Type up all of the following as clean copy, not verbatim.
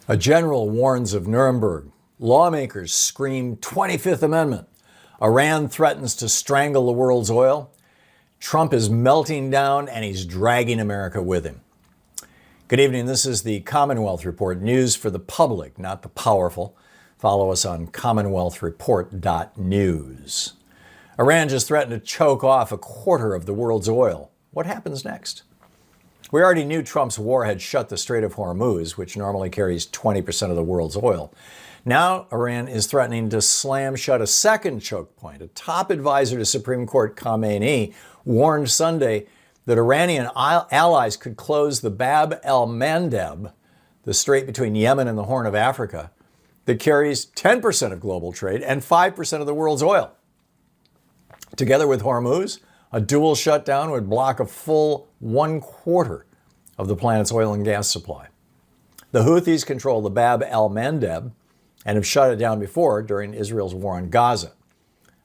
A general warns of Nuremberg. Lawmakers scream 25th Amendment. Iran threatens to strangle the world's oil. Trump is melting down and he's dragging America with him. Good evening. This is the Commonwealth Report, news for the public, not the powerful. Follow us on commonwealthreport.news. Iran just threatened to choke off a quarter of the world's oil. What happens next? We already knew Trump's war had shut the Strait of Hormuz, which normally carries 20% of the world's oil. Now, Iran is threatening to slam shut a second choke point. A top advisor to Supreme Court Khamenei warned Sunday that Iranian allies could close the Bab el-Mandeb, the strait between Yemen and the Horn of Africa, that carries 10% of global trade and 5% of the world's oil. Together with Hormuz, a dual shutdown would block a full 1/4 of the planet's oil and gas supply. The Houthis control the Bab el-Mandeb and have shut it down before during Israel's war on Gaza.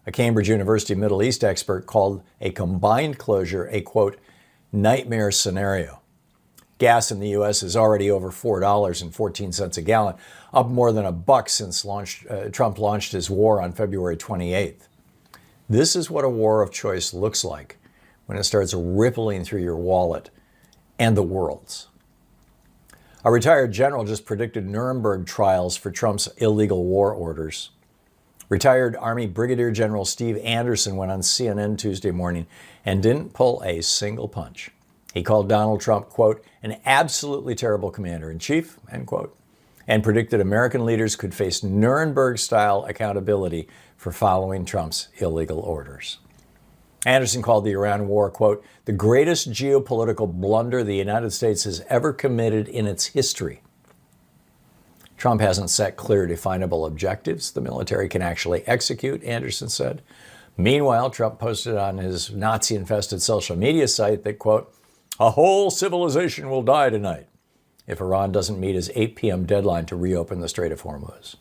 A Cambridge University Middle East expert called a combined closure a, quote, nightmare scenario. Gas in the U.S. is already over $4.14 a gallon, up more than $1 since Trump launched his war on February 28th. This is what a war of choice looks like when it starts rippling through your wallet and the world's. A retired general just predicted Nuremberg trials for Trump's illegal war orders. Retired Army Brigadier General Steve Anderson went on CNN Tuesday morning and didn't pull a single punch. He called Donald Trump, quote, an absolutely terrible commander-in-chief, end quote, and predicted American leaders could face Nuremberg-style accountability for following Trump's illegal orders. Anderson called the Iran war, quote, the greatest geopolitical blunder the United States has ever committed in its history. Trump hasn't set clear, definable objectives the military can actually execute, Anderson said. Meanwhile, Trump posted on his Nazi-infested social media site that, quote, a whole civilization will die tonight if Iran doesn't meet his 8 p.m. deadline to reopen the Strait of Hormuz.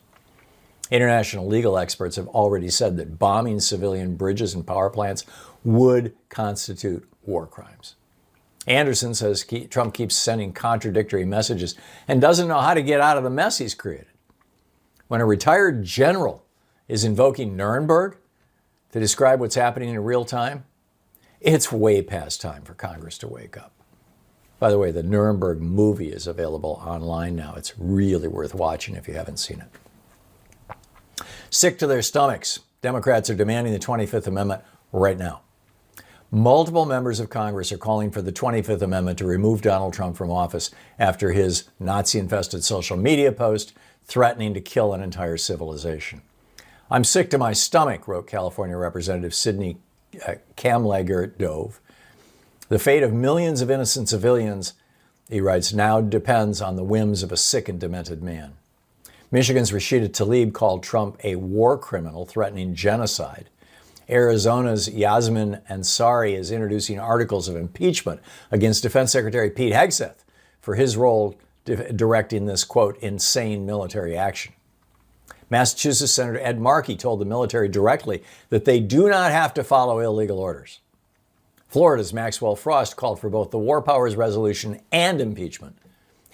International legal experts have already said that bombing civilian bridges and power plants would constitute war crimes. Anderson says Trump keeps sending contradictory messages and doesn't know how to get out of the mess he's created. When a retired general is invoking Nuremberg to describe what's happening in real time, it's way past time for Congress to wake up. By the way, the Nuremberg movie is available online now. It's really worth watching if you haven't seen it. Sick to their stomachs, Democrats are demanding the 25th Amendment right now. Multiple members of Congress are calling for the 25th Amendment to remove Donald Trump from office after his Nazi-infested social media post threatening to kill an entire civilization. I'm sick to my stomach, wrote California Representative Sidney Kamlager-Dove. The fate of millions of innocent civilians, he writes, now depends on the whims of a sick and demented man. Michigan's Rashida Tlaib called Trump a war criminal threatening genocide. Arizona's Yasmin Ansari is introducing articles of impeachment against Defense Secretary Pete Hegseth for his role directing this, quote, insane military action. Massachusetts Senator Ed Markey told the military directly that they do not have to follow illegal orders. Florida's Maxwell Frost called for both the War Powers Resolution and impeachment.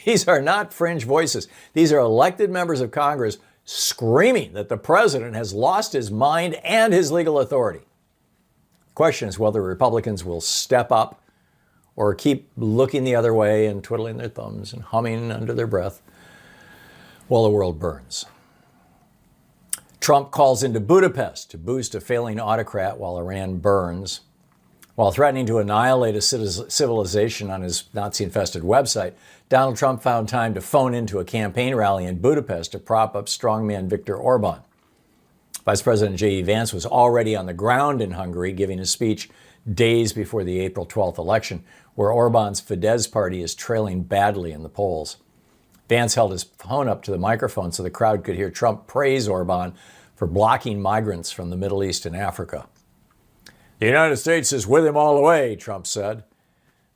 These are not fringe voices. These are elected members of Congress screaming that the president has lost his mind and his legal authority. The question is whether Republicans will step up or keep looking the other way and twiddling their thumbs and humming under their breath while the world burns. Trump calls into Budapest to boost a failing autocrat while Iran burns. While threatening to annihilate a civilization on his Nazi-infested website, Donald Trump found time to phone into a campaign rally in Budapest to prop up strongman Viktor Orban. Vice President J.D. Vance was already on the ground in Hungary giving a speech days before the April 12th election, where Orban's Fidesz party is trailing badly in the polls. Vance held his phone up to the microphone so the crowd could hear Trump praise Orban for blocking migrants from the Middle East and Africa. The United States is with him all the way, Trump said.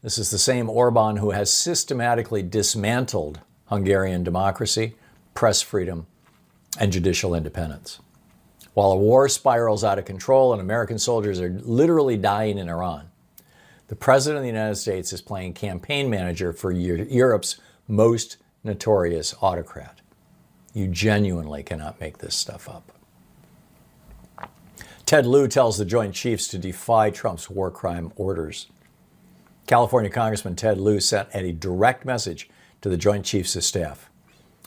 This is the same Orban who has systematically dismantled Hungarian democracy, press freedom, and judicial independence. While a war spirals out of control and American soldiers are literally dying in Iran, the President of the United States is playing campaign manager for Europe's most notorious autocrat. You genuinely cannot make this stuff up. Ted Lieu tells the Joint Chiefs to defy Trump's war crime orders. California Congressman Ted Lieu sent a direct message to the Joint Chiefs of Staff.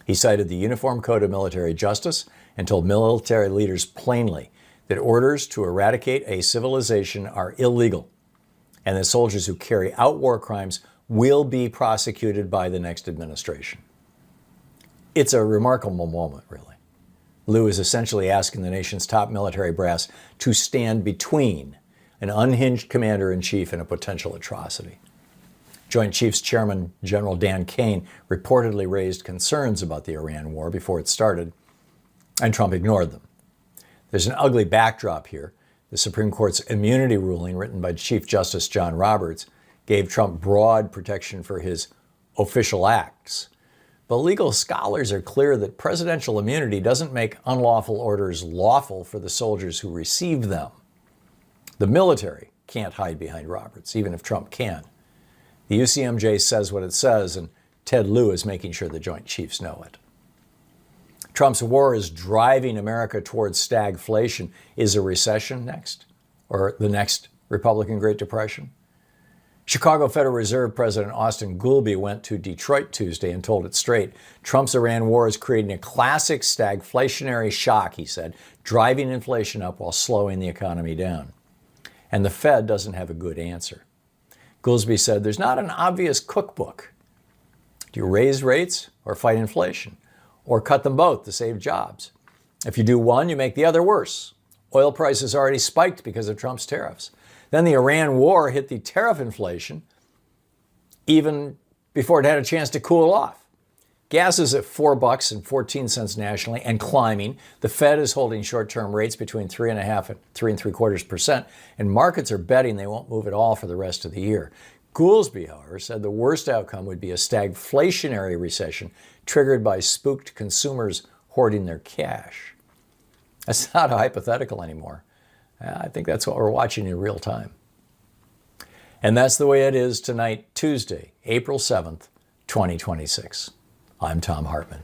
He cited the Uniform Code of Military Justice and told military leaders plainly that orders to eradicate a civilization are illegal and that soldiers who carry out war crimes will be prosecuted by the next administration. It's a remarkable moment, really. Lieu is essentially asking the nation's top military brass to stand between an unhinged commander-in-chief and a potential atrocity. Joint Chiefs Chairman General Dan Kane reportedly raised concerns about the Iran war before it started, and Trump ignored them. There's an ugly backdrop here. The Supreme Court's immunity ruling, written by Chief Justice John Roberts, gave Trump broad protection for his official acts. But legal scholars are clear that presidential immunity doesn't make unlawful orders lawful for the soldiers who received them. The military can't hide behind Roberts, even if Trump can. The UCMJ says what it says, and Ted Lieu is making sure the Joint Chiefs know it. Trump's war is driving America towards stagflation. Is a recession next? Or the next Republican Great Depression? Chicago Federal Reserve President Austin Goolsbee went to Detroit Tuesday and told it straight. Trump's Iran war is creating a classic stagflationary shock, he said, driving inflation up while slowing the economy down. And the Fed doesn't have a good answer. Goolsbee said, there's not an obvious cookbook. Do you raise rates or fight inflation? Or cut them both to save jobs? If you do one, you make the other worse. Oil prices already spiked because of Trump's tariffs. Then the Iran war hit the tariff inflation even before it had a chance to cool off. Gas is at $4.14 nationally and climbing. The Fed is holding short-term rates between 3.5% and 3.75%, and markets are betting they won't move at all for the rest of the year. Goolsbee, however, said the worst outcome would be a stagflationary recession triggered by spooked consumers hoarding their cash. That's not a hypothetical anymore. I think that's what we're watching in real time. And that's the way it is tonight, Tuesday, April 7th, 2026. I'm Thom Hartmann.